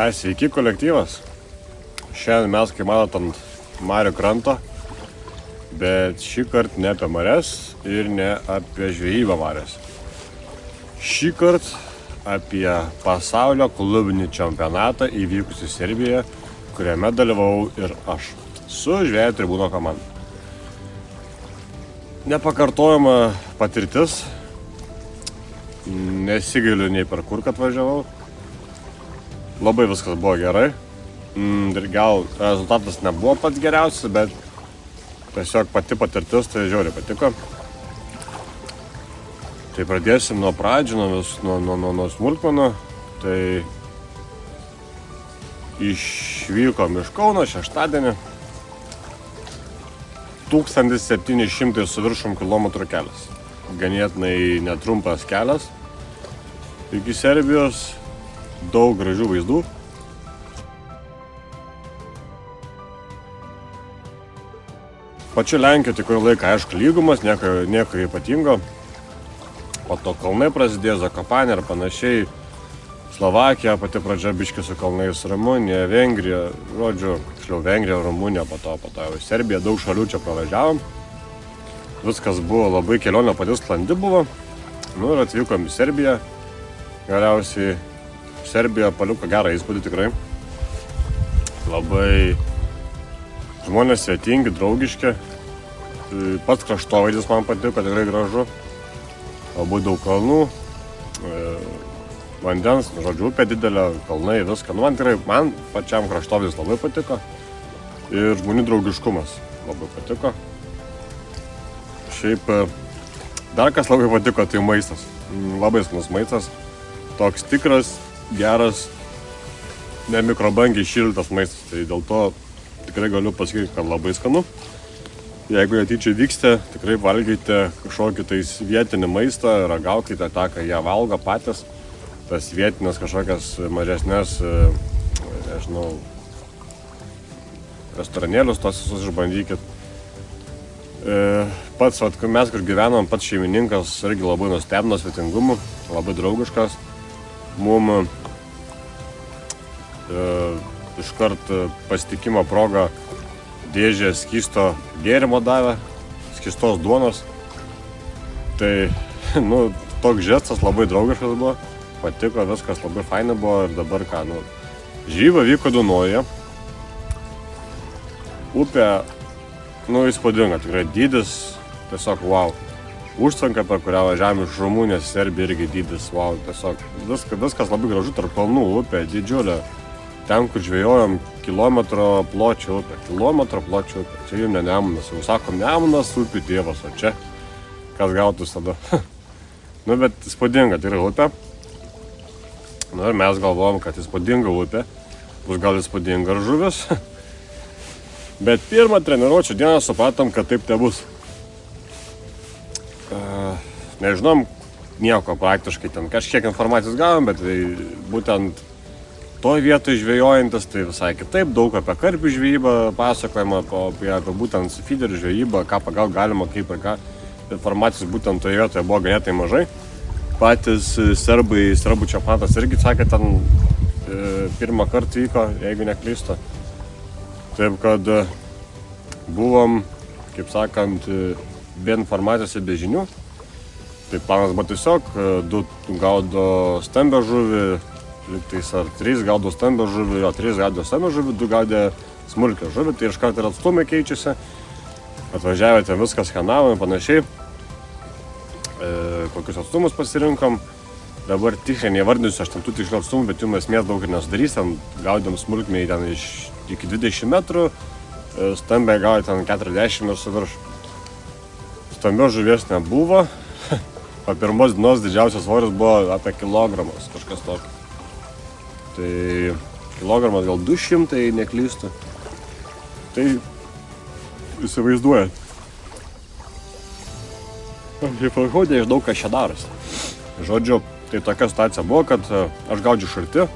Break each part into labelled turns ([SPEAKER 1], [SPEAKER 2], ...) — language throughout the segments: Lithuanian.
[SPEAKER 1] Sveiki kolektyvas. Šiandien mes, kaip matot, ant marių kranto, bet šį kartą ne apie marias ir ne apie žvejybą marias. Šį kartą apie pasaulio klubinį čempionatą įvykusį Serbijoje, kuriame dalyvavau ir aš su žvejų tribūno komanda. Nepakartojama patirtis, nesigailiu nei per kur, kad važiavau. Labai viskas buvo gerai. Ir gal rezultatas nebuvo pats geriausias, bet tiesiog pati patirtis tai žiauriai patiko. Tai pradėsim nuo pradžių, nuo smulkmenų. Tai išvykom iš Kauno šeštadienį. 1700 su viršum kilometrų kelias. Ganėtinai netrumpas kelias. Iki Serbijos. Daug gražių vaizdų. Pačiu Lenkijoje tikrai laiką, aišku, lygumas, nieko ypatingo. Po to kalnai prasidėjo, Zakopanė ir panašiai. Slovakija, pati pradžia biški su kalnais, Rumunija, Vengrija, žodžiu, Vengrija, Rumunija, po to jau Serbija, daug šalių čia pravažiavom. Viskas buvo labai kelionė pati sklandi buvo. Ir atvykom į Serbiją. Galiausiai Serbija paliko gerą įspūdį tikrai. Labai žmonės svetingi, draugiški. Pats kraštovaizdis man patiko, tikrai gražu. Labai daug kalnų, vandens, žodžiu, upė didelė, kalnai, viską. Man pačiam kraštovaizdis labai patiko. Ir žmonių draugiškumas labai patiko. Šiaip dar kas labai patiko, tai maistas. Labai skanus maistas. Toks tikras, geras, ne mikrobangiai šiltas maistas. Tai dėl to tikrai galiu pasakyti, kad labai skanu. Jeigu netyčia vyksite, tikrai valgykite kažkokį tais vietinį maistą, ragaukite tą, ką jie valgo patys. Tas vietinės kažkokias mažesnės, nežinau, restoranėlius, tos visus išbandykit. Pats, mes kur gyvenom, pats šeimininkas irgi labai nustebino svetingumu, labai draugiškas. Mum iškart pasitikimo proga dėžę skysto gėrimo davė, skystos duonos. Tai, toks žestas labai draugiškas buvo, patiko, viskas labai faina buvo ir dabar ką, žyba vyko Dunojuje. Upė, įspūdinga, tikrai dydis, tiesiog wow. Užtvanka, per kurią važiavom iš Rumunijos, Serbija irgi dydis, wow, tiesiog viskas labai gražu, tarp kalnų upė, didžiulė. Ten, kur žvejojom, kilometro pločio upė. Čia jau ne Nemunas, jau sakom Nemunas, upių tėvas, o čia kas gautus tada. Bet įspūdinga, tai yra upė. Ir mes galvojom, kad įspūdinga upė, bus gal įspūdinga ir žuvis. Bet pirmą treniruočio dieną supratom, kad taip nebus. Nežinom nieko praktiškai, ten kažkiek informacijos gavom, bet būtent toj vietoj žvejojantis, tai visai kitaip, daug apie karpių žvejybą pasakojama, apie būtent feederių žvejybą, ką pagaut galima, kaip ir ką. Informacijos būtent toje vietoje buvo ganėtai mažai. Patys serbų čempionatas irgi sakė, ten pirmą kartą vyko, jeigu neklystu. Taip kad buvom, kaip sakant, be informacijos ir be žinių. Tai planas buvo tiesiog, 2 gaudo stambę žuvį, lygtais ar 3 gaudo stambę žuvį, 3 gaudo stambę žuvį, 2 gaudė smulkę žuvį, tai iškart ir atstumai keičiasi. Atvažiavę ten viską skenavom ir panašiai. Kokius atstumus pasirinkom. Dabar tiksliai nevardinsiu aš ten tų tikslių atstumų, bet jums esmės daug ir nesudarys. Ten gaudėm smulkmiai ten iki 20 metrų, stambę gaudė ten 40 ir su virš. Stambios žuvies nebuvo. Po pirmos dienos didžiausias svoris buvo apie kilogramas, kažkas tokio. Tai kilogramas gal 200, neklystu. Tai įsivaizduojat. Kaip pahodė, aš daug kas čia darosi. Žodžiu, tai tokia situacija buvo, kad aš gaudžiu šarti,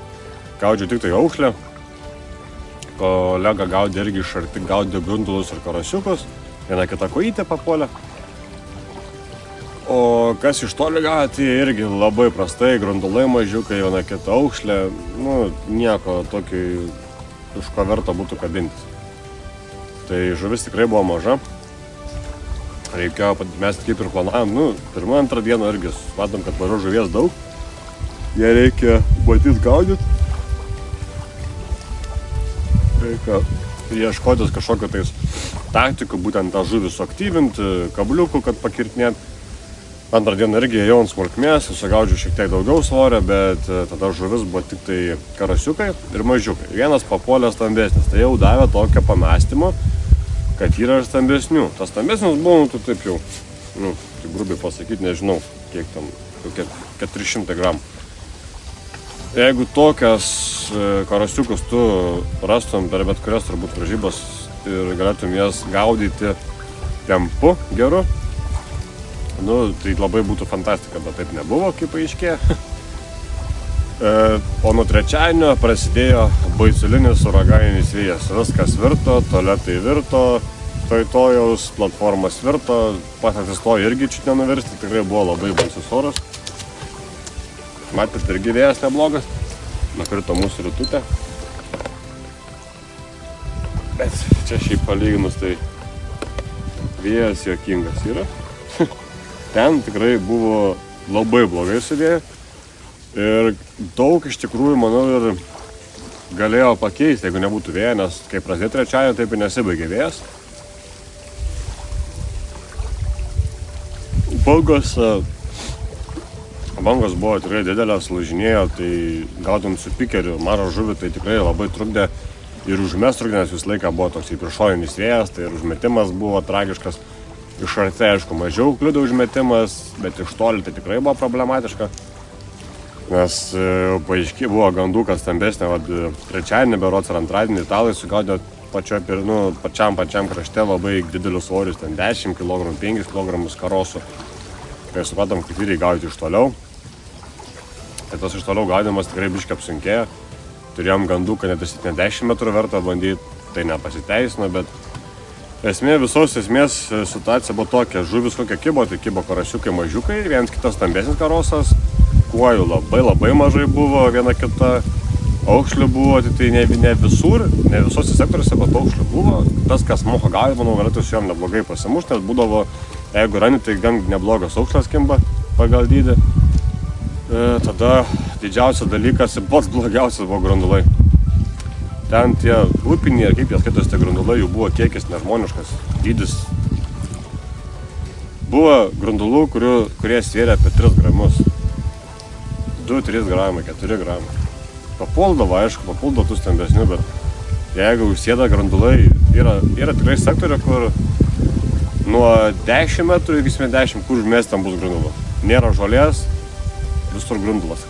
[SPEAKER 1] gaudžiu tik tai aukšlę. Kolega gaudė irgi šarti, gaudė grundulus ir karasiukus. Viena kita kojytė papuolė. O kas iš toli gavo, tai irgi labai prastai, grundulai mažiukai, viena kita aukšlė, nu, nieko tokio, iš ko verta būtų kabintis. Tai žuvis tikrai buvo maža. Reikėjo, mes kaip ir planavom, nu, pirmą, antrą dieną irgi matom, kad mažo žuvies daug. Ją reikia matyt gaudyti. Reikia ieškotis kažkokio tais taktikų, būtent tą žuvį suaktyvinti, kabliukų, kad pakirtinėt. Antrą dieną irgi ėjau ant smulkmės, susigaudžiau šiek tiek daugiau svorio, bet tada žuvis buvo tik tai karasiukai ir mažiukai. Vienas papuolė stambesnis, tai jau davė tokio pamąstymo, kad yra ir stambesnių. Tas stambesnis buvo, nu, taip jau, nu, tai grubiai pasakyti, nežinau, kiek tam, kokie 400 gramų. Jeigu tokias karasiukus tu rastum per bet kurias turbūt varžybas ir galėtum jas gaudyti tempu geru, nu, tai labai būtų fantastika, bet taip nebuvo, kaip paaiškėjo. O nuo trečiadienio prasidėjo baisulinis uraganinis vėjas. Viskas virto, tualetai virto, tojaus platformas virto, pats atsistojo irgi čia nenuvirsti, tikrai buvo labai baisus oras. Matėt, irgi vėjas neblogas, nukrito mūsų rytutė. Bet čia šiaip palyginus, tai vėjas juokingas yra. Ten tikrai buvo labai blogai su vėju. Ir daug iš tikrųjų, manau, ir galėjo pakeisti, jeigu nebūtų vėjo, nes kai prasidėjo trečiadienį, taip ir nesibaigė vėjas. Bangos buvo tikrai didelės, lūžinėjo, tai gaudant su pikeriu mažą žuvį, tai tikrai labai trukdė ir užmest trukdė, nes visą laiką buvo toks priešoninis vėjas, tai ir užmetimas buvo tragiškas. Iš arti, aišku, mažiau kliudo užmetimas, bet iš toli tai tikrai buvo problematiška. Nes paaiškiai buvo gandų, kad stambesnė, trečiadienį berods ar antradienį italai sugaudė pačiam krašte labai didelius svorius, ten 10 kg, 5 kg karosų. Kai supratom, kad vyrai gaudyti iš toliau. Tai tas iš toliau gaudimas tikrai biškai apsunkėjo. Turėjom gandų, kad net 70 metrų verta bandyti, tai nepasiteisino, bet visos esmės situacija buvo tokia, žuvis kokia kibo, tai kibo karasiukai mažiukai, vienas kitas stambesnis karosas, kuojų labai mažai buvo, viena kita, aukšlių buvo, tai ne visur, ne visose sektoriuose, bet aukšlių buvo. Tas, kas moka gaudyti, manau, galėtų su jom neblogai pasimušti, nes būdavo, jeigu rani, tai gan neblogas aukšlės kimba pagal dydį. Tada didžiausias dalykas ir pats blogiausias buvo grundulai. Ten tie upiniai, ar kaip jie skaitos, tie grundulai, jų buvo kiekis nežmoniškas, dydis. Buvo grundulų, kurie svėrė apie 3 gramus. 2-3 gramai, 4 gramai. Papuldavo, aišku, papuldavo tų stambesnių, bet jeigu užsėda grundulai, yra tikrai sektorių, kur nuo 10 metrų iki 70, kur užmės ten bus grundulų. Nėra žolės, visur grundulas.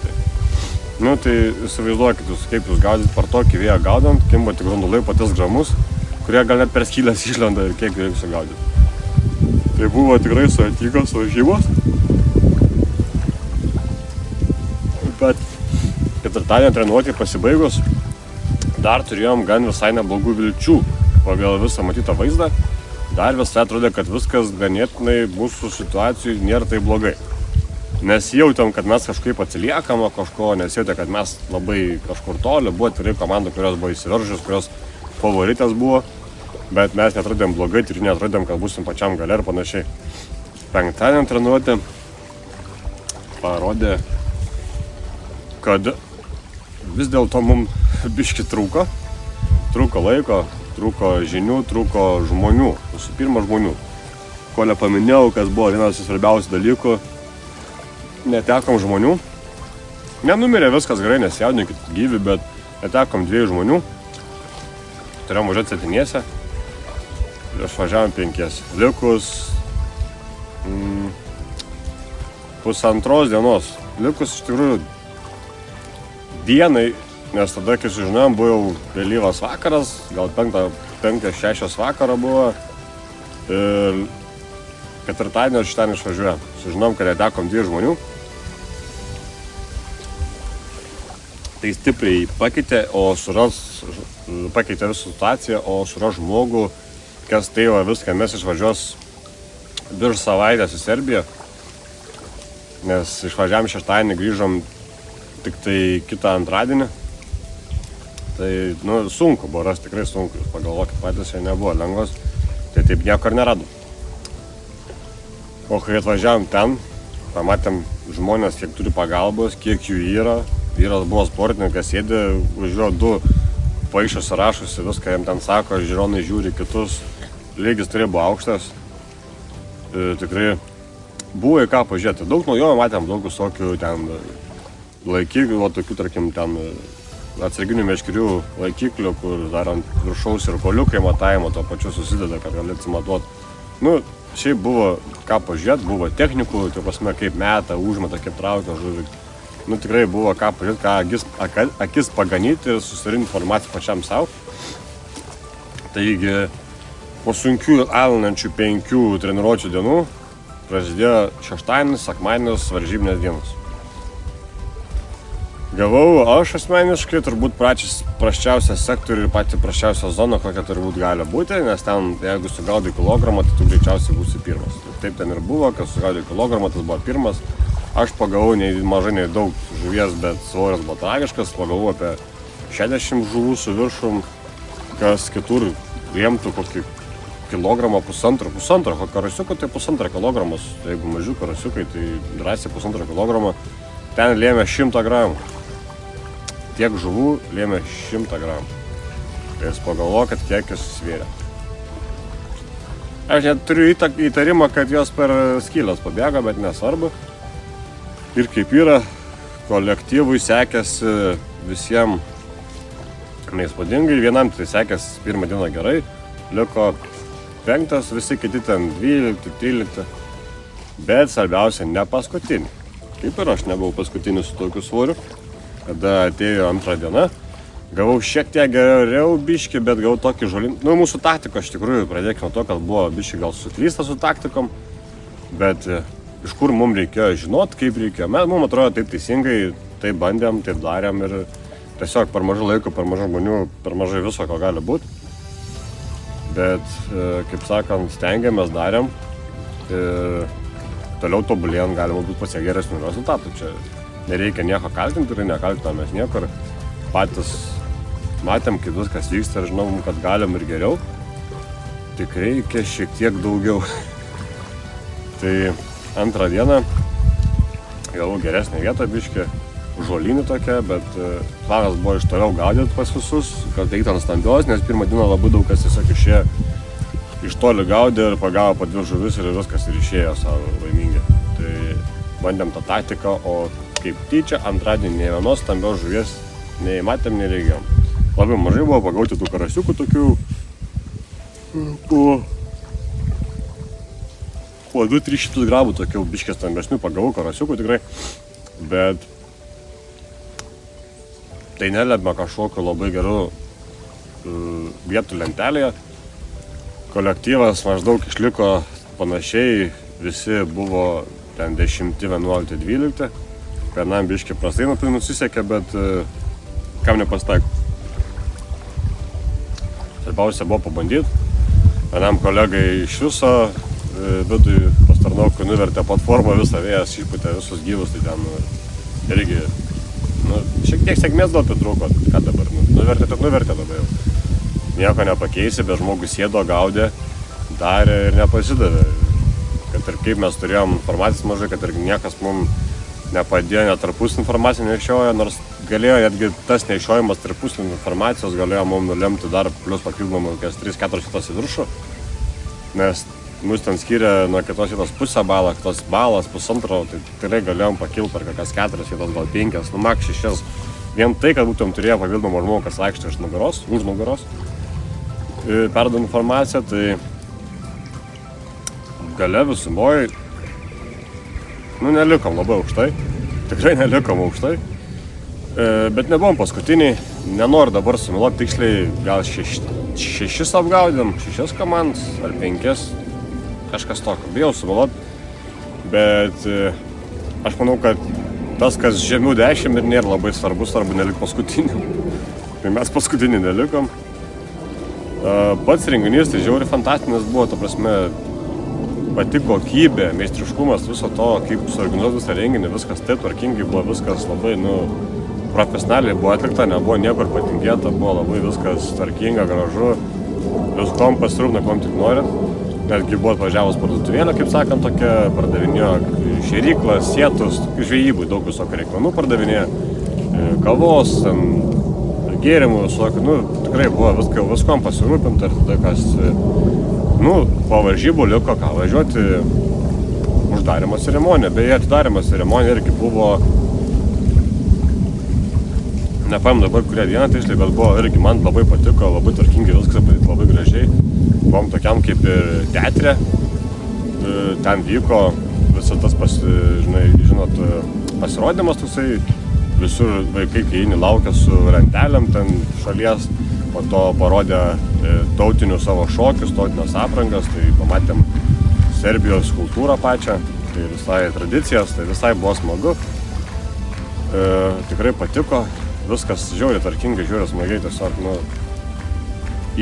[SPEAKER 1] Nu, tai įsivaizduokit, kaip jūs gaudyt per tokį vėją gaudant, kimba tik grundulai patis gramus, kurie gal net per skylės išlenda ir kiek reikia sugaudyti. Tai buvo tikrai suėtikos varžybos. Bet ketvirtadienį treniruotei pasibaigus, dar turėjom gan visai neblogų vilčių. Pagal visą matytą vaizdą, dar visai atrodė, kad viskas ganėtinai mūsų situacijų nėra tai blogai. Nesijautėm, kad mes kažkaip atsiliekam nuo kažko, nesijautė, kad mes labai kažkur toli, buvo tikrai komandų, kurios buvo įsiveržusios, kurios favoritės buvo, bet mes netrodėm blogai ir netrodėm, kad būsim pačiam gale ir panašiai. Penktadienį treniruotė parodė, kad vis dėlto mums biški trūko laiko, trūko žinių, trūko žmonių, visų pirma žmonių. Ko nepaminėjau, kas buvo vienas iš svarbiausių dalykų, netekom žmonių. Nenumirė viskas gerai, nesijaudinkit gyvi, bet netekom 2 žmonių. Turėjom važiuoti 7 ir išvažiavom 5. Likus pusantros dienos. Likus iš tikrųjų dienai, nes tada, kai sužinojom, buvo jau vėlyvas vakaras, gal 5-6 vakaro buvo. Ir ketvirtadienį ir šeštadienį išvažiuojam. Sužinom, kad netekom 2 žmonių. Tai stipriai pakeitė visą situaciją, o suras žmogų, kas tai va viską mes išvažiuos virš savaitės į Serbiją. nes išvažiavom šeštadienį, grįžom tik tai kitą antradienį. Tai, sunku buvo rasti, tikrai sunku, jūs pagalvokit patys, čia nebuvo lengvas, tai taip nieko ir neradom. O kai atvažiavom ten, pamatėm žmonės, kiek turi pagalbos, kiek jų yra. Vyras buvo sportininkas, sėdė, važiuojo 2 paišosi, rašosi, viską jam ten sako, žiūronai žiūri kitus, lygis tikrai buvo aukštas. Tikrai buvo į ką pažiūrėti. Daug naujojo matėm, daug visokių ten laikiklių, tokių, tarkim, ten atsarginių meškerių laikiklių, kur dar ant viršaus ir koliukai matavimo to pačiu susideda, kad gali atsimatuoti. Šiaip buvo ką pažiūrėti, buvo technikų, tai prasme, kaip meta, užmeta, kaip traukia žuvį. Tikrai buvo ką pažiūrėti, ką akis paganyti ir susirinkti informaciją pačiam savo. Taigi, po sunkių alinančių 5 treniruočių dienų prasidėjo šeštadienis, sekmadienis, varžybinės dienos. Gavau aš asmeniškai turbūt prasčiausią sektorių ir patį prasčiausią zoną, kokia turbūt gali būti, nes ten, jeigu sugaudai kilogramą, tai tu greičiausiai būsi pirmas. Taip ten ir buvo, kad sugaudai kilogramą, tas buvo pirmas. Aš pagavau nei mažai, nei daug žuvies, bet svoris buvo tragiškas, pagavau apie 60 žuvų su viršum, kas kitur riemtų kokį kilogramą, pusantro, karasiuko tai 1,5 kilogramos, jeigu mažiau karasiukai, tai drąsiai 1,5 kilogramo, ten lėmė 100 gramų. Tiek žuvų lėmė 100 gramų. Tai jūs pagalvokit, kiek jūs svėrė. Aš net turiu įtarimą, kad jos per skylės pabėga, bet nesvarbu. Ir kaip yra, kolektyvui sekėsi visiems neįspūdingai. Vienam tai sekėsi pirmą dieną gerai, liko 5, visi kiti ten 12, 13. Bet svarbiausia, ne paskutinį. Kaip ir aš nebuvau paskutinis su tokiu svoriu. Kada atėjo antrą dieną, gavau šiek tiek geriau biškį, bet gavau tokį žolinį. Mūsų taktika iš tikrųjų, pradėkime to, kad buvo biškį gal suklysta su taktikom, bet iš kur mums reikėjo žinot, kaip reikėjo. Mums atrodo taip teisingai, taip bandėm, taip darėm ir tiesiog per mažai laiko, per mažai žmonių, per mažai viso, ko gali būti. Bet, kaip sakant, stengiamės, darėm ir toliau tobulėjant galima būti pasiekti geresnių rezultatų. Čia nereikia nieko kaltinti ir nekaltinam mes niekur. Patys matėm, kaip viskas vyksta ir žinom, kad galim ir geriau. Tik reikia šiek tiek daugiau. Tai antrą dieną gavau geresnę vietą biškį, žolinį tokia, bet planas buvo iš toliau gaudyti pas visus, kad eiti ant stambios, nes pirmą dieną labai daug kas tiesiog išėjo iš toli gaudė ir pagavo po 2 žuvis ir viskas ir išėjo savo laimingi. Tai bandėm tą taktiką, o kaip tyčia antradienį nei vienos stambios žuvies nei matėm, nei regėjom. Labai mažai buvo pagauti tų karasiukų tokių po 200-300 gramų tokių biškės stambesnių pagavau karasiukų tikrai, bet tai nelėmė kažkokiu labai geru vietų lentelėje. Kolektyvas maždaug išliko panašiai, visi buvo ten 10, 11, 12. Vienam biškį prastai nusisekė, bet kam nepasitaiko. Svarbiausia buvo pabandyti. Vienam kolegai iš viso vidui pastarnaukui nuvertė platformą, visą vėjas išpūtė visus gyvus, tai ten irgi šiek tiek sėkmės gal pritrūko, ką dabar, nuvertė dabar jau. Nieko nepakeisi, bet žmogus sėdo, gaudė, darė ir nepasidavė. Kad ir kaip mes turėjom informacijos mažai, kad ir niekas mums nepadėjo, net tarpus informaciją nešiojo, nors galėjo netgi tas nešiojimas tarpus informacijos galėjo mums nulemti dar plius papildomai 3-4 vietos į viršų. Nes mus ten skiria nuo kitos vietos pusę balą, kitos balas, 1,5, tai tikrai galėjom pakilti per kokias 4 vietos, gal 5, maks 6. Vien tai, kad būtum turėję papildomą žmogų, kas vaikšto iš nugaros, už nugaros, perdant informaciją, tai gale visumoj, nelikom labai aukštai, tikrai nelikom aukštai, bet nebuvom paskutiniai, nenoriu dabar sumiluoti tiksliai, gal 6 apgaudėm, 6 komandas ar 5, kažkas tokio, bijau sumiluoti, bet aš manau, kad tas, kas žemiau 10 ir nėra labai svarbus, svarbu nelik paskutinių, tai mes paskutinį nelikom. Pats renginys tai žiauriai fantastinis buvo, ta prasme, pati kokybė, meistriškumas viso to, kaip suorganizuoti visą renginį, viskas taip tvarkingai buvo, viskas labai, profesionaliai buvo atlikta, nebuvo niekur patingėta, buvo labai viskas tvarkinga, gražu, viskom pasirūpina, kom tik norit. Netgi buvo atvažiavus parduotuvėlė, kaip sakant, tokia, pardavinėjo šėryklas, sėtus, žvejybui daug visokio reikmenų pardavinėjo, kavos, gėrimų visokio, tikrai buvo viskom pasirūpinta ir tada kas, po varžybų liko ką važiuoti uždarymo ceremoniją. Beje, atidarymo ceremonija irgi buvo, nepamenu dabar kurią dieną tiksliai, bet buvo irgi man labai patiko, labai tvarkingai viskas padaryti, labai gražiai. Buvom tokiam kaip ir teatre, ten vyko visą tas pasirodymas toksai, visur vaikai kaini laukia su rantelėm ten šalies, po to parodė tautinius savo šokius, tautinės aprangas, tai pamatėm Serbijos kultūrą pačią, tai visai tradicijas, tai visai buvo smagu, tikrai patiko, viskas žiauriai tvarkingai, žiauriai smagiai, tiesiog,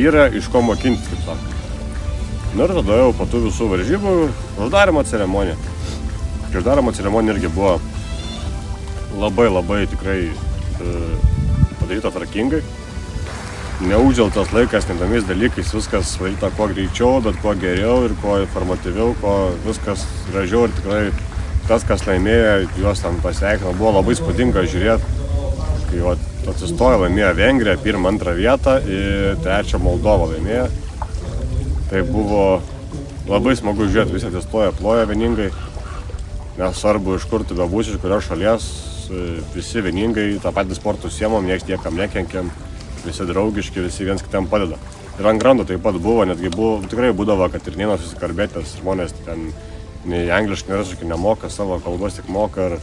[SPEAKER 1] yra iš ko mokintis, kaip sako. Ir tada jau po tų visų varžybų uždarymo ceremonija. Uždarymo ceremonija irgi buvo labai tikrai padaryta tvarkingai. Neuždėltas laikas, nedomiais dalykais, viskas padaryta kuo greičiau, bet kuo geriau ir kuo informatyviau, kuo viskas gražiau ir tikrai tas, kas laimėjo, juos ten pasveikino, buvo labai įspūdinga žiūrėti, kai atsistojo, laimėjo Vengrija, 1-2 vietą ir 3 Moldova laimėjo. Tai buvo labai smagu žiūrėti, visi atsistoja, ploja vieningai, nesvarbu iš kur tu bebūsi, iš kurios šalies, visi vieningai tą patį sportą užsiemam, nieks niekam nekenkiam, visi draugiški, visi viens kitam padeda. Ir ant grando taip pat buvo, netgi tikrai būdavo, kad ir neina susikalbėti, nes žmonės ten nei angliškai, nei rusiškai nemoka, savo kalbos tik moka ir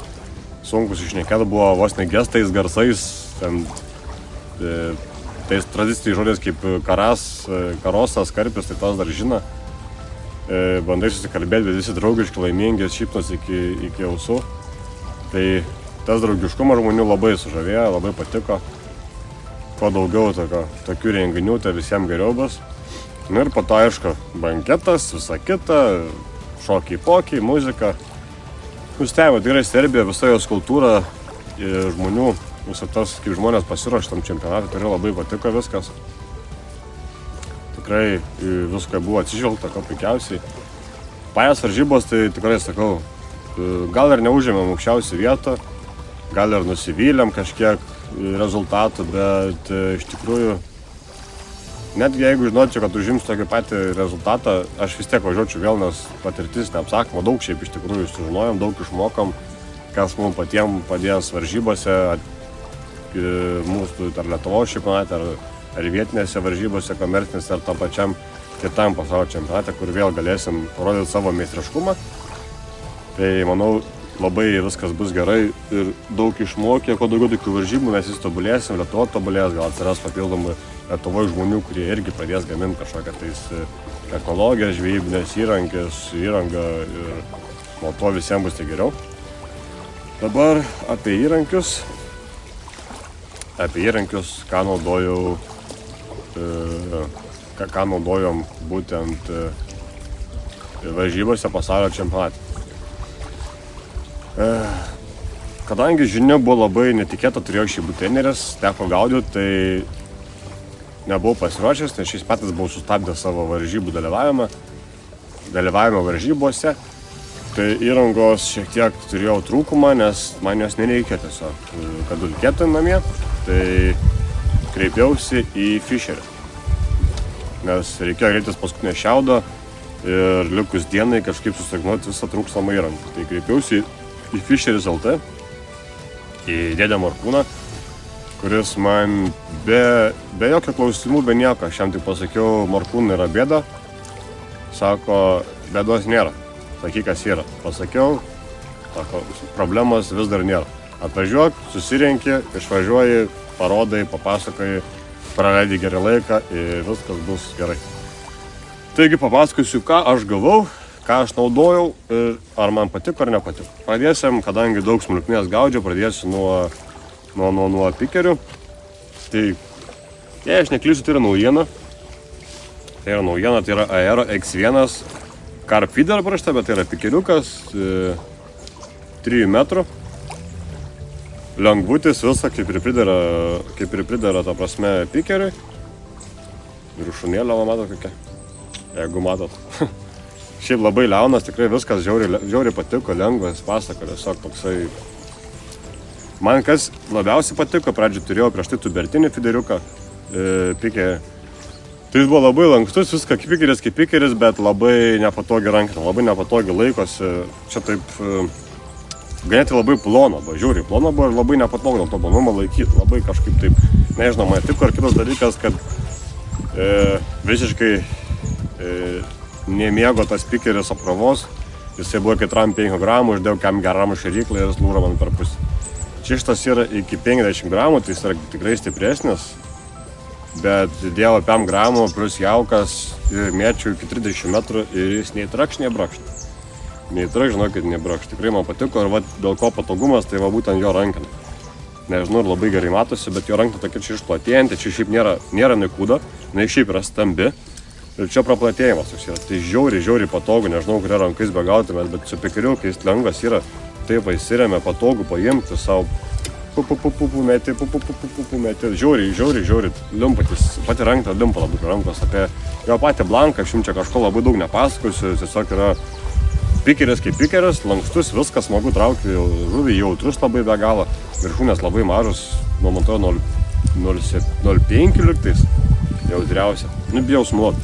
[SPEAKER 1] sunkus išnekėti buvo vos ne gestais, garsais, ten tais tradiciniais žodžiais kaip karosas, karpis, tai tas dar žino. Bandai susikalbėti, bet visi draugiški, laimingi, šypnos iki ausų. Tai tas draugiškumas žmonių labai sužavėjo, labai patiko. Kuo daugiau tokių renginių, tai visiems geriau bus. Ir po to, aišku, banketas, visa kita, šokiai, muzika. Nustebino tikrai Serbija, visa jos kultūra ir žmonių. Visą tas, kaip žmonės pasiruošė tam čempionatui, tai labai patiko viskas. Tikrai viską buvo atsižvelgta, ko puikiausiai. Pačios varžybos, tai tikrai sakau, gal ir neužėmėm aukščiausią vietą, gal ir nusivylėm kažkiek rezultatų, bet iš tikrųjų, netgi jeigu žinočiau, kad užimsiu tokį patį rezultatą, aš vis tiek važiuočiau vėl, nes patirtis neapsakoma, daug šiaip iš tikrųjų sužinojom, daug išmokom, kas mums patiems padės varžybose, mūsų ar Lietuvos čempionate, ar vietinėse varžybose, komercinėse, ar tam pačiam kitam pasaulio čempionate, kur vėl galėsim parodyti savo meistriškumą. Tai manau, labai viskas bus gerai ir daug išmokė, kuo daugiau tokių varžybų mes vis tobulėsim, Lietuva tobulės, gal atsiras papildomų Lietuvoje žmonių, kurie irgi pradės gaminti kažkokią tais ekologiją, žvejybinės įrangą ir nuo to visiems bus tai geriau. Dabar apie įrankius, ką naudojom būtent varžybose pasaulio čempionate. Kadangi žinia buvo labai netikėta, turėjau šį būti treneris, teko gaudyti, tai nebuvau pasiruošęs, nes šiais metais buvau sustabdęs savo varžybų dalyvavimą varžybose. Tai įrangos šiek tiek turėjau trūkumą, nes man jos nereikia tiesiog, kad dulkėtų namie. Tai kreipiausi į Fischerį, nes reikėjo greitis paskutinio šiaudo ir likus dienai kažkaip susagnuoti visą trūkstamą įrangą. Tai kreipiausi į Fischeris LT, į dėdę Markūną, kuris man be jokio klausimų, be nieko, aš jam tik pasakiau, Markūnai yra bėda, sako, bėdos nėra. Sakyk, kas yra. Pasakiau, sako, problemos vis dar nėra. Atvažiuok, susirenki, išvažiuoji, parodai, papasakoji, praleidi gerą laiką ir viskas bus gerai. Taigi papasakosiu, ką aš gavau, ką aš naudojau ir ar man patiko ar nepatiko. Pradėsim, kadangi daug smulkmės gaudžiu, pradėsiu nuo pikerių. Tai, jei aš neklysiu, tai yra naujiena. Tai yra Aero X1 carp feeder parašyta, bet tai yra pikeriukas, 3 metrų. Lengvutis visą, kaip ir pridara, ta prasme, pikeriui. Viršūnėlė, va, matot kokia, jeigu matot. Šiaip labai liaunas, tikrai viskas žiauriai patiko, lengvas, pasako, tiesiog toksai. Man kas labiausiai patiko, pradžioj turėjau prieš tai tubertinį fideriuką, pikerį. Tai jis buvo labai lankstus, viską kaip pikeris, bet labai nepatogi rankinė, labai nepatogi laikosi. Čia taip, ganėtai labai plona buvo, žiauriai plona buvo ir labai nepatogi dėl to plonumo laikyti, labai kažkaip taip, nežinau, man tiko. Ir kitas dalykas, kad visiškai nemėgo tas pikeris apkrovos, jisai buvo 4-5 gramų, uždėjau 5 gramų šėryklą ir jis lūro man per pusę. Čia šitas yra iki 50 gramų, tai jis yra tikrai stipresnis, bet dėjau 5 gramų plus jaukas ir mėčiau iki 30 metrų ir jis nei trakš, nei brakš. Nei trakš, žinokit, nei brakš. Tikrai man patiko ir va, dėl ko patogumas, tai va būtent jo rankinė. Nežinau, ir labai gerai matosi, bet jo rankinė tokia čia išplatėjanti, čia šiaip nėra nekuda, jinai šiaip yra stambi. Ir čia praplatėjimas toks yra. Tai žiauriai patogu, nežinau, kurią rankais begautumėt, bet su pikeriukais lengvas yra. Taip įsiremia, patogu paimti savo meti, žiauriai limpantis, pati rankta limpa labai rankos. Apie jo patį blanką aš jums čia kažko labai daug nepasakosiu, tiesiog yra pikeris kaip pikeris, lankstus, viskas smagu traukti, žuvį jautrus labai be galo, viršūnės labai mažus, nuo man to 0,5 lygtais, jautriausia, bijau smuoti.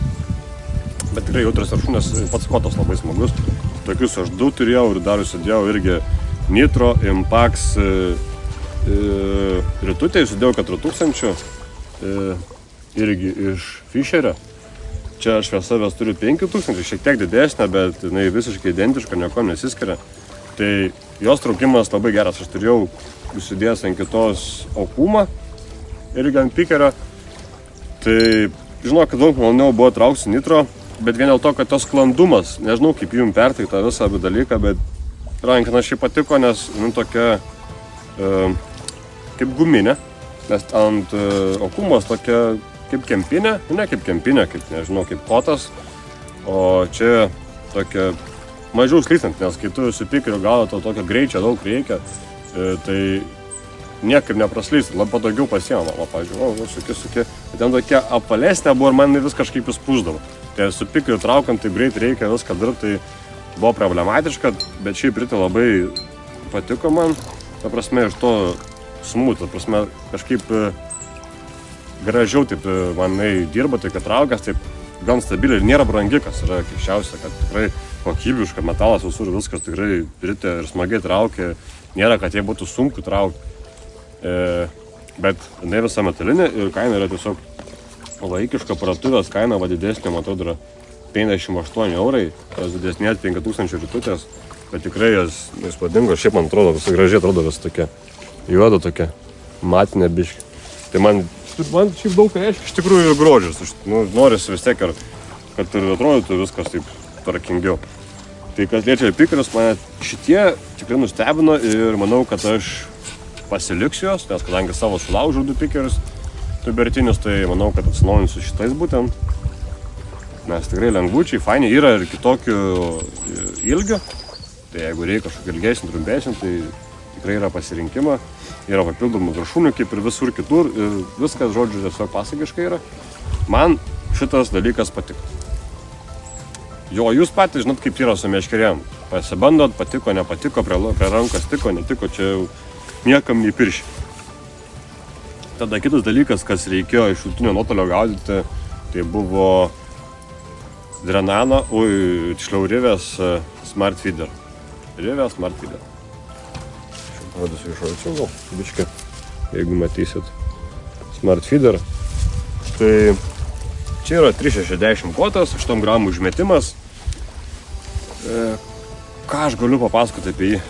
[SPEAKER 1] Bet tikrai jautrus viršūnės, pats kotas labai smagus. Tokius aš 2 turėjau ir dar įsidėjau irgi Nitro, Impax ritutę, įsidėjau 4000 irgi iš Fisherio. Čia šviesavės turiu 5000, šiek tiek didesnė, bet jinai visiškai identiška, nieko nesiskiria. Tai jos traukimas labai geras, aš turėjau įsidėjęs ant kitos Okuma irgi ant pikerio. Tai žinau, kad daug maloniau buvo traukti Nitro. Bet vien dėl to, kad tos sklandumas, nežinau kaip jums perteikti tą visą dalyką, bet rankina šiaip patiko, nes tokia kaip guminė, nes ant Okumos tokia kaip kempinė, ne kaip kempinė, kaip nežinau, kaip kotas, o čia tokia mažiau slystant, nes kai tu su pikeriu galą to tokio greičio daug reikia, tai niekaip nepraslys, labai patogiau pasiema, pavyzdžiui, suki, bet ten tokia apvalesnė buvo ir man vis kažkaip įspūsdavo. Tai su pikeriu traukiant, taip greit reikia viską dirbti, tai buvo problematiška, bet šiaip ryte labai patiko man, ta prasme, iš to smooth, ta prasme, kažkaip gražiau taip man dirba, tai kad traukias, taip gan stabiliai ir nėra brangi, kas yra keisčiausia, kad tikrai kokybiška, metalas visur viskas tikrai ryte ir smagiai traukia, nėra, kad jie būtų sunku traukti, bet jinai visa metalinė ir kaina yra tiesiog laikiška paratuvės kaina, va didesnė, man atrodo, yra 58 eurai, tas didesnės 5000 ritutės, bet tikrai jas įspūdingos, šiaip man atrodo, visai gražiai atrodo vis tokia juoda tokia, matinė biškė. Tai man šiaip daug reiškia, iš tikrųjų ir grožis, norisi vis tiek, kad ir atrodytų viskas taip tvarkingiau. Tai kas liečia pikerius, mane šitie tikrai nustebino ir manau, kad aš pasiliksiu jos, nes kadangi savo sulaužiau 2 pikerius tubertinius, tai manau, kad atsinaujinsiu šitais būtent. Nes tikrai lengvučiai, faini, yra ir kitokių ilgių. Tai jeigu reikia kažkokį ilgesnį, trumpesnį, tai tikrai yra pasirinkima. Yra papildomų viršūnių, kaip ir visur kitur. Ir viskas, žodžiu, tiesiog pasakiškai yra. Man šitas dalykas patiko. Jo, jūs patys žinot, kaip yra su meškerėm. Pasibandot, patiko, nepatiko, prie rankos tiko, netiko, čia jau niekam neįpirši. Tada kitas dalykas, kas reikėjo iš šiltinio nuotolio gaudyti, tai buvo Drenano, tiksliau Rivės Smart Feeder. Rivės Smart Feeder. Šiandien parodysiu iš arčiau, gal, biškį, jeigu matysit. Smart Feeder. Tai čia yra 360 kotas, 8 gramų užmetimas. Ką aš galiu papasakoti apie jį?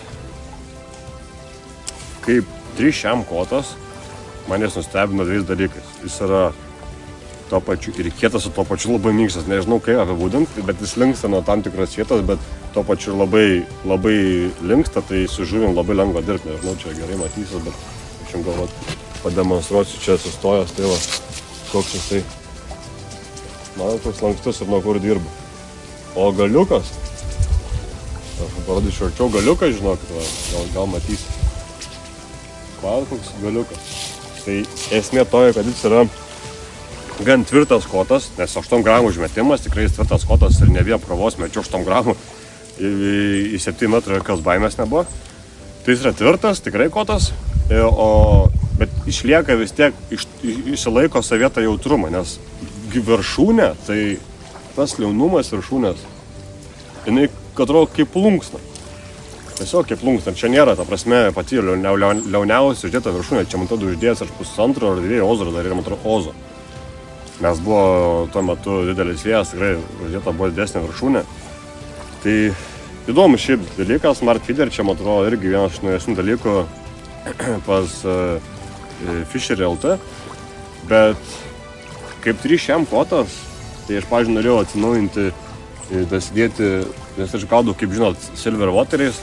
[SPEAKER 1] Kaip 3 kotas, manęs nustebino 2 dalykais. Jis yra tuo pačiu ir kietas, su tuo pačiu labai minkštas. Nežinau kaip apibūdinti, bet jis linksta nuo tam tikros vietos, bet tuo pačiu labai linksta, tai su žuvim labai lengva dirbti. Nežinau, čia gerai matysiu, bet aš jums galvot pademonstruosiu čia sustojęs, tai va, koks jisai. Man toks lankstus ir nuo kur dirba. O galiukas, Aš parodyčiau arčiau galiuką, žinokit, gal matysi. Koks galiukas. Tai esmė toje, kad jis yra gan tvirtas kotas, nes 8 gramų užmetimas, tikrai jis tvirtas kotas ir ne vien apkrovos mečiu 8 gramų į 7 metrų jokios baimės nebuvo. Tai jis yra tvirtas, tikrai kotas, bet išlieka vis tiek, išsilaiko savietą jautrumą, nes viršūnė, tai tas liaunumas viršūnės, jinai atrodo kaip plunksna. Tiesiog kaip plunksna. Čia nėra, ta prasme, pati liauniausia uždėta viršūnė. Čia, man atrodo, uždėjęs aš 1,5 ar 2 ozro dar ir, man atrodo, ozo. Nes buvo tuo metu didelis vėjas, tikrai uždėta buvo didesnė viršūnė. Tai įdomu šiaip dalykas, Smart Feeder, čia, man atrodo, irgi vienas iš naujesnių dalykų pas Fisher LT. Bet kaip 3M kotas, tai aš, pavyzdžiui, norėjau atsinaujinti, dasidėti, nes aš gaudau, kaip žinot, Silver Wateriais.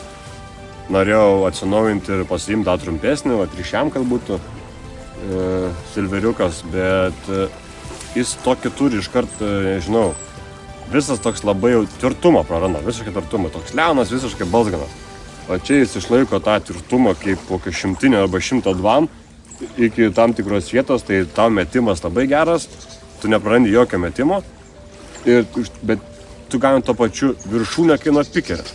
[SPEAKER 1] Norėjau atsinaujinti ir pasiimti tą trumpesnį, 3M, kad būtų silveriukas, bet jis tokį turi iškart, nežinau, visas toks labai jau tvirtumą praranda, visiškai tvirtumą, toks liaunas, visiškai balzganas. O čia jis išlaiko tą tvirtumą kaip kokio 100 arba 102 iki tam tikros vietos, tai tau metimas labai geras, tu neprarandi jokio metimo, bet tu gauni to pačiu viršūnę kai nuo pikerio.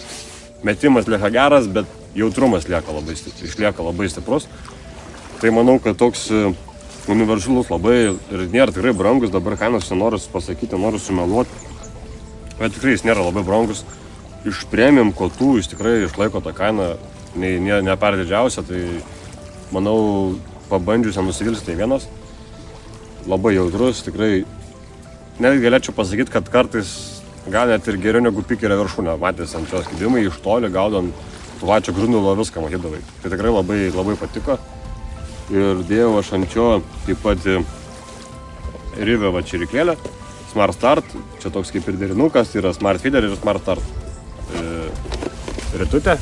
[SPEAKER 1] Metimas lieka geras, bet jautrumas išlieka labai stiprus. Tai manau, kad toks universalus labai ir nėra tikrai brangus, dabar kainos nenoriu pasakyti, noriu sumeluoti, bet tikrai jis nėra labai brangus. Iš premium kotų jis tikrai išlaiko tą kainą, ne per didžiausia, tai manau, pabandžiusiam nusivilsti tai vienas. Labai jautrus, tikrai, net galėčiau pasakyti, kad kartais gal net ir geriau negu pikerio viršūnė, matės ant šios kibimai, iš toli gaudant vačio grundulo viską matydavai. Tai tikrai labai patiko. Ir dėjau aš ant jo taip pat Rive čiriklėlę, Smart Start, čia toks kaip ir derinukas, tai yra Smart Feeder ir Smart Start. Ritutė.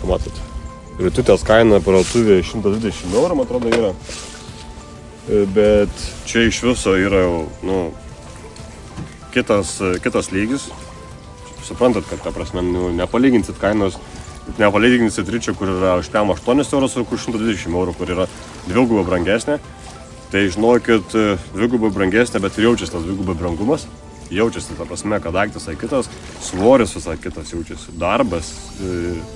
[SPEAKER 1] Matot, ritutės kaina parduotuvėje 120 eurų, man atrodo, yra. Bet čia iš viso yra jau, kitas lygis. Suprantat, kad, ta prasme, nepalyginsit kainos, nepalyginsit ričio, kur yra už 8 eurus ir kur 120 eurų, kur yra dvigubai brangesnė. Tai žinokit, dvigubai brangesnė, bet ir jaučiasi tas dvigubai brangumas. Jaučiasi, ta prasme, kad daiktas visai kitas, svoris visai kitas jaučiasi. Darbas,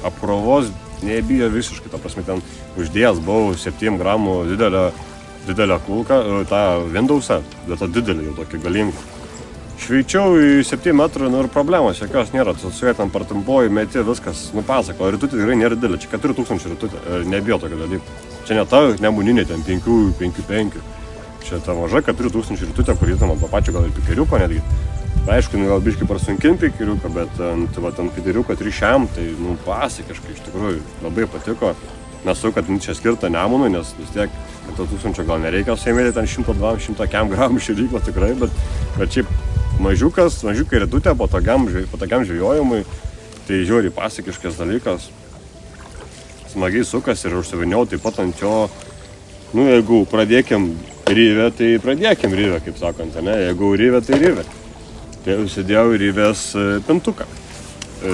[SPEAKER 1] apkrovos nebijo visiškai, ta prasme, ten uždėjęs buvau 7 gramų didelę kulką, tą Windowsą, bet tą didelį jau tokį galingą. Šveičiau į 7 metrų, ir problemos jokios nėra, su juo ten partimpoji, meti, viskas, pasako, o ritutė tikrai nėra didelė, čia 4000 ritutė, nebijo tokio dalykų. Čia ne ta nemuninė, ten 5. Čia ta maža 4000 ritutė, kur įtam ant to pačio gal ir pikeriuko netgi. Tai aišku, gal biškai prasunkinti pikeriuką, bet ant pikeriuko 3M, tai pasakiškai iš tikrųjų labai patiko. Nesu, kad čia skirta Nemunui, nes vis tiek 4000 gal nereikia suėmėti ten 100-100 gramų širdyklą tikrai, bet šiaip mažiukai ritutė patogiam žvejojimui, tai žiūri pasakiškas dalykas. Smagiai sukas ir užsiviniau taip pat ant jo, jeigu pradėkim Rive, tai pradėkim Rive, kaip sakant, ne, jeigu Rive, tai Rive. Tai užsidėjau Rivės pintuką.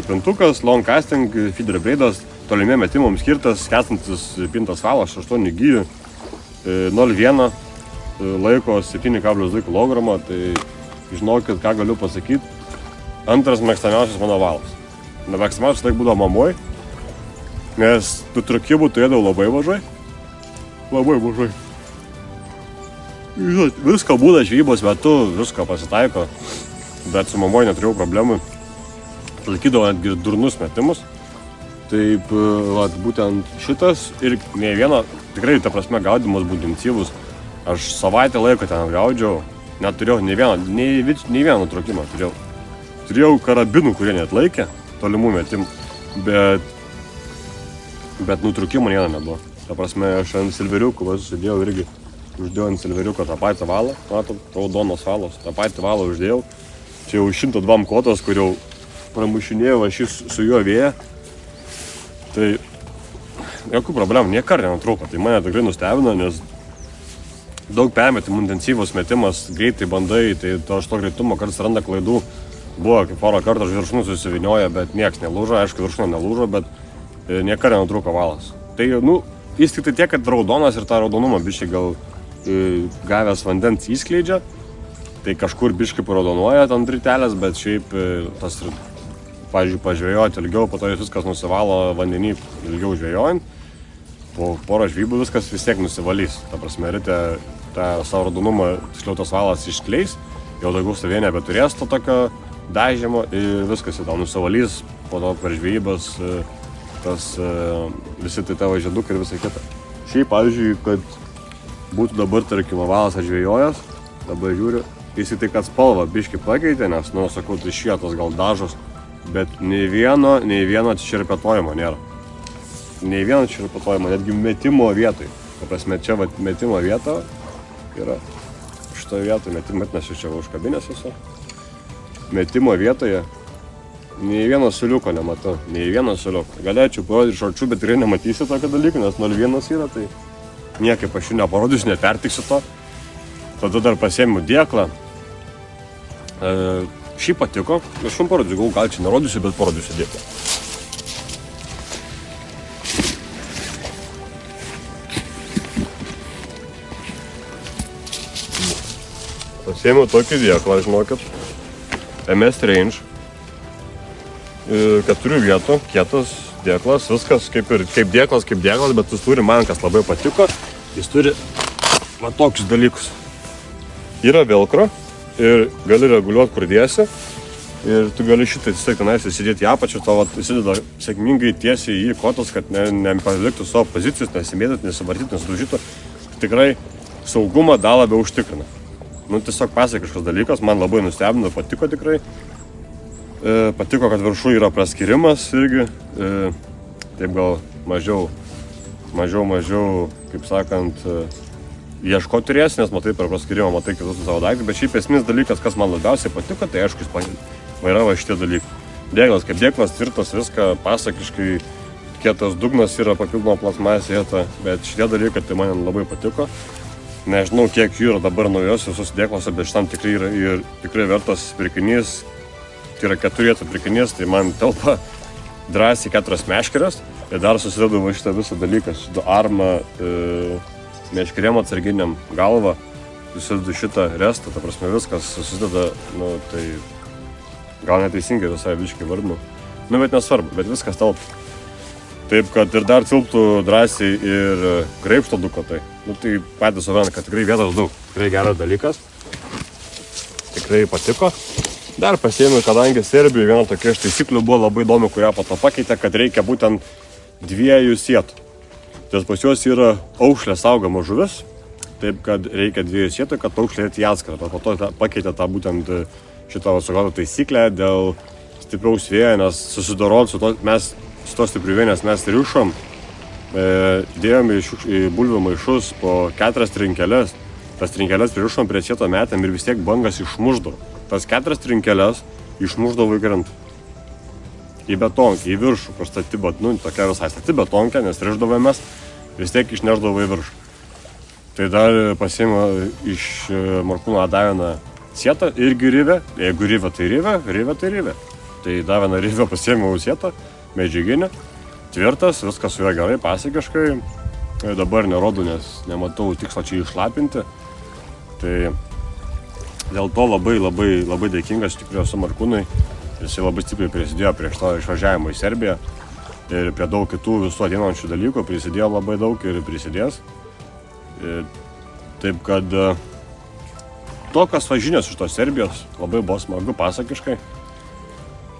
[SPEAKER 1] Pintukas, long casting, feeder breidas, tolimiem metimams skirtas, kesantis pintas valas, 8 gyvių, 0,1, laiko 7,2 kg, tai žinokit, ką galiu pasakyti, antras mėgstamiausias mano valas. Mėgstamiausias laik būdavo mamoj, nes nutrūkimų turėdavau labai mažai. Visko būna žvejybos metu, visko pasitaiko, bet su mamoj neturėjau problemų. Laikydavau netgi durnus metimus. Taip, būtent šitas ir ne vieno, tikrai, ta prasme, gaudymas būtų intensyvus. Aš savaitę laiko ten gaudžiau. Neturėjau nei vieno nutraukimą turėjau. Turėjau karabinų, kurie neatlaikė tolimų metimų, bet nutraukimų nieno nebuvo. Ta prasme, aš ant silveriukų susidėjau irgi, uždėjau ant silveriuko tą patį valą, matot, raudonos valos, tą patį valą uždėjau. Čia jau 102 kotas, kur jau pramušinėjau aš su juo vėją. Tai jokių problemų, niekart nenutrūko, tai mane tikrai nustebino, nes daug permetimų, intensyvus metimas, greitai bandai, tai to greitumo kartais randa klaidų, Buvo kaip porą kartų viršūnų susivinioja, bet nieks nelūžo, aišku, viršūnė nelūžo, bet niekada nenutrūko valas. Tai, jis tik tai tiek, kad raudonas ir tą raudonumą biškai gal gavęs vandens įskleidžia, tai kažkur biškai paraudonuoja ant rytelės, bet šiaip tas, pavyzdžiui, pažvėjoti ilgiau, po to jis viskas nusivalo vandenį ilgiau žvėjojant, po porą žvybų viskas vis tiek nusivalys. Ta prasme, ryte tą savo raudonumą, tiksliau tas valas iškleis, jau daugiau savyje nebeturės to tokio dažymo ir viskas į tą nusivalys, po to per žvejybas tas visi tai tavo žiedukai ir visai kita. Šiaip, pavyzdžiui, kad būtų dabar, tarkim, valas atžvėjojęs, dabar žiūriu, jis į tai, kad spalvą biškį pakeitė, nes, sakau, tai šietas gal dažos, bet nei vieno čirpetojimo nėra. Nei vieno čirpetojimo, netgi metimo vietoj. Paprasme, čia metimo vieta yra. Šitoje vietoje metimas čia užkabinės esu. Metimo vietoje nei vieno suliuko nematau, nei vieno suliuko. Galėčiau parodyti šarčių, bet tikrai nematysi tokio dalyko, nes 0,1 yra, tai niekaip aš jų neparodysiu, nepertiksiu to. Tada dar pasiėmiau dėklą. Šį patiko, aš jums parodysiu, gal čia nerodysiu, bet parodysiu dėklą. Pasiėmiau tokį dėklą, žinokit, MS Range, 4 vietų, kietas dėklas, viskas kaip dėklas, bet jis turi, man kas labai patiko, jis turi va tokius dalykus. Yra velcro ir gali reguliuoti, kur dėsi ir tu gali šitą tiesiog tenais įsidėti į apačią, tavo įsideda sėkmingai tiesiai į kotas, kad nepaliktų savo pozicijos, nesimėdėtų, nesivartytų, nesidaužytų. Tikrai saugumą dar labiau užtikrina. Tiesiog pasakiškas dalykas, man labai nustebino, patiko tikrai. Patiko, kad viršų yra praskirimas irgi, taip gal mažiau, kaip sakant, ieško turėsi, nes matai per praskirimą, matai kitus savo daiktus, bet šiaip esminis dalykas, kas man labiausiai patiko, tai aišku, jis vairavo šitie dalykai. Dėklas kaip dėklas, tvirtas, viską pasakiškai, kietas dugnas yra papildoma plasmasė, bet šitie dalykai tai man labai patiko. Nežinau, kiek jų yra dabar naujos visus dėklose, bet šitam tikrai vertas pirkinys. Tai yra 4 vietų pirkinys, tai man telpa drąsiai 4 meškerės. Ir dar susidedu va šitą visą dalyką, šitą armą meškerėm atsarginiam galvą. Susidedu šitą restą, ta prasme viskas susideda, tai gal neteisingai visai biškai vardinu. Bet nesvarbu, bet viskas telpa. Taip, kad ir dar tilptų drąsiai ir graibšto dukotai. Tai patys supranta, kad tikrai vietos daug. Tikrai geras dalykas. Tikrai patiko. Dar pasiėmiau, kadangi Serbijoje viena tokia iš taisyklių buvo labai įdomi, kurią po to pakeitė, kad reikia būtent 2 sietų. Tai pas juos yra aukšlė saugoma žuvis. Taip, kad reikia 2 sietų, kad aukšlė į atskirą. Po to pakeitė tą būtent šitą sugalvotą taisyklę dėl stipraus vėjo, nes susidorot su to, mes su to stipriu vėjo, nes mes rišom, dėjome į bulvių maišus po 4 trinkeles. Tas trinkeles pririšom prie sieto metėm ir vis tiek bangas išmuždavo. Tas 4 trinkeles išmuždavo į krantą. Į betonkę, į viršų, kur statyba, tokia visai stati betonkė, nes rišdavomės, vis tiek išneždavo į viršų. Tai dar pasiėmiau iš Morkūno Adaviną sietą irgi rivę, jeigu rivė tai rivė. Tai Davina rivę pasiėmiau sietą, medžiaginę, tvirtas, viskas su juo gerai, pasakiškai. Dabar nerodu, nes nematau tikslo čia išlapinti. Tai dėl to labai dėkingas tikrai esu Morkūnui. Jisai labai stipriai prisidėjo prie šito išvažiavimo į Serbiją ir prie daug kitų visų ateinančių dalykų prisidėjo labai daug ir prisidės. Taip kad tokios žinios iš tos Serbijos labai buvo smagu pasakiškai.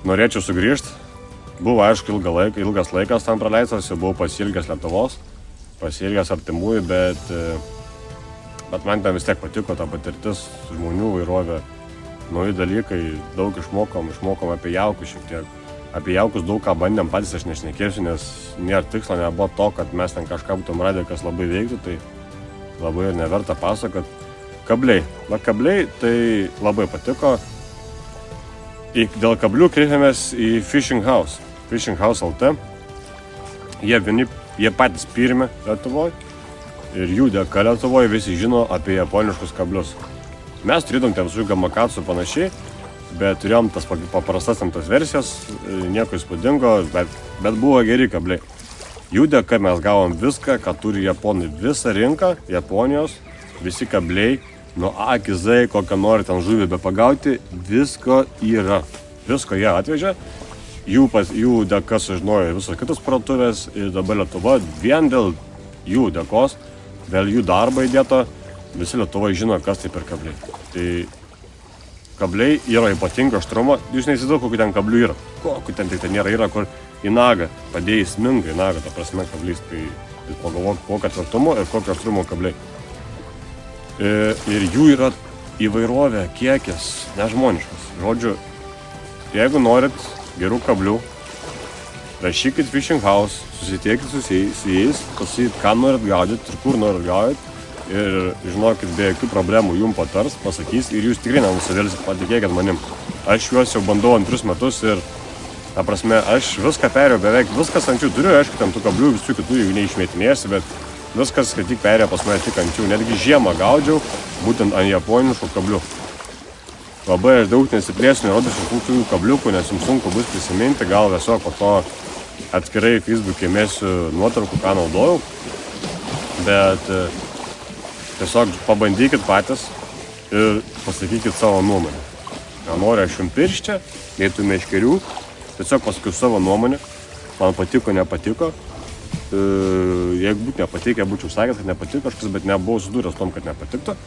[SPEAKER 1] Norėčiau sugrįžti. Buvo aišku ilgas laikas tam praleistas, jau buvau pasiilgęs Lietuvos, pasiilgęs artimųjų, bet man ten vis tiek patiko ta patirtis, žmonių įrovė, nauji dalykai, daug išmokom apie jaukus šiek tiek. Apie jaukus daug ką bandėm patys, aš nešnekėsiu, nes nėra tikslo, nebuvo to, kad mes ten kažką būtum radę, kas labai veiktų, tai labai ir neverta pasakot. Kabliai tai labai patiko. Dėl kablių kreipėmės į Fishing House LT. Jie patys pirmi Lietuvoje ir jų dėka Lietuvoje visi žino apie japoniškus kablius. Mes turėdom ten su Gamakatsu panašiai, bet turėjom tas paprastas tos versijas, nieko įspūdingo, bet buvo geri kabliai. Jų dėka mes gavom viską, ką turi japonai, visą rinką Japonijos, visi kabliai, nuo A iki Z, kokią nori ten žuvį be pagauti, visko yra. Visko jie atvežė, jų dėka sužinojo visos kitos parduotuvės ir dabar Lietuva vien dėl jų dėkos, dėl jų darbo įdėto, visi Lietuvoje žino, kas tai per kabliai. Tai kabliai yra ypatingo aštrumo, jūs neįsivaizduojate, kokių ten kablių yra. Kokių ten tai ten yra, kur į nagą, padėjai sminga į nagą, ta prasme kablys, tai pagalvok, kokio tvirtumo ir kokio aštrumo kabliai. Ir jų yra įvairovė, kiekis, nežmoniškas. Žodžiu, jeigu norit gerų kablių, rašykit Fishing House, susitiekit su jais, pasakykit, ką norit gaudyti ir kur norit gaudyti. Ir žinokit, be jokių problemų jums patars, pasakys ir jūs tikrai nenusivilsit, patikėkit manim. Aš juos jau bandau 2 metus ir, ta prasme, aš viską perėjau, beveik viskas ant jų turiu, aišku, ten tų kablių visų kitų jų neišmetinėsiu, bet viskas, kad tik perėjo pas mane tik ant jų, netgi žiemą gaudžiau, būtent ant japoniškų kablių. Labai aš daug nesiplėsiu, nerodysiu tų kabliukų, nes jums sunku bus prisiminti, gal tiesiog po to atskirai Facebook'e mėsiu nuotraukų, ką naudojau, bet tiesiog pabandykit patys ir pasakykit savo nuomonę. Nenoriu aš jums piršti, nei tų meškerių, tiesiog pasakiau savo nuomonę, man patiko, nepatiko. Jeigu būtų nepatiko, būčiau sakęs, kad nepatiko kažkas, bet nebuvau susidūręs tom, kad nepatiktų.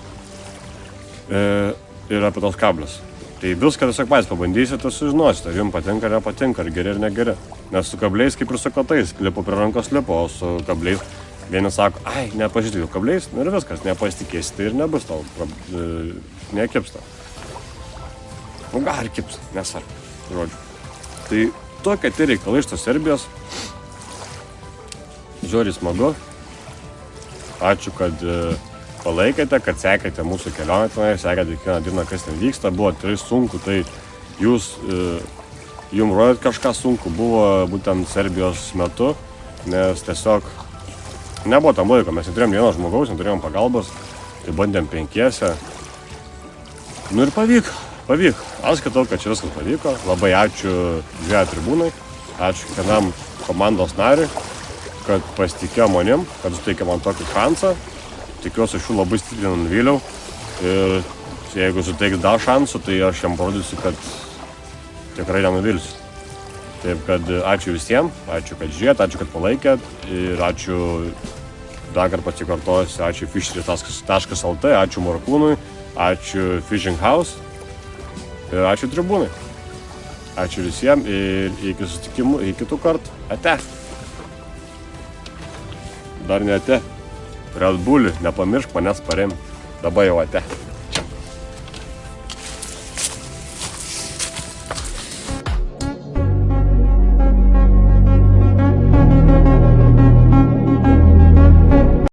[SPEAKER 1] Ir apie tos kablius. Tai viską tiesiog patys pabandysite, sužinosite, ar jums patinka ar nepatinka, ar geri ar negeri. Nes su kabliais kaip ir su kotais, lipo prie rankos lipo, o su kabliais vieni sako, ai, nepažiūrėjau kabliais, ir viskas, nepasitikėsite ir nebus tau, nekips tau. Nu, gal ir kips, nesvarbu, žodžiu. Tai tokie tie reikalai iš tos Serbijos. Žiūri smagu. Ačiū, kad palaikėte, kad sekėte mūsų kelionę tenai, sekėte kiekvieną dieną, kas ten vyksta. Buvo tikrai sunku, tai jūs jums rodėt kažką sunku buvo būtent Serbijos metu, nes tiesiog nebuvo tam laiko, mes neturėjom vieno žmogaus, neturėjom pagalbos, tai bandėm 5. Nu ir pavyko. Aš skaitau, kad čia viskas pavyko. Labai ačiū žvejų tribūnai, ačiū kiekvienam komandos nariui, kad pasitikėjo manim, kad suteikė man tokį šansą. Tikiuosi, aš jų labai stipriai nuvyliau. Ir jeigu suteiks dar šansų, tai aš jam parodysiu, kad tikrai nenuvilsiu. Taip, kad ačiū visiems, ačiū, kad žiūrėt, ačiū, kad palaikėt ir ačiū, dar kartą pasikartosiu, ačiū fishery.lt, ačiū Morkūnui, ačiū Fishing House ir ačiū tribūnai. Ačiū visiems ir iki susitikimų, iki kitų kartų. Ate. Dar ne ate. Red Bull, nepamiršk manęs paremti. Dabar jau ate.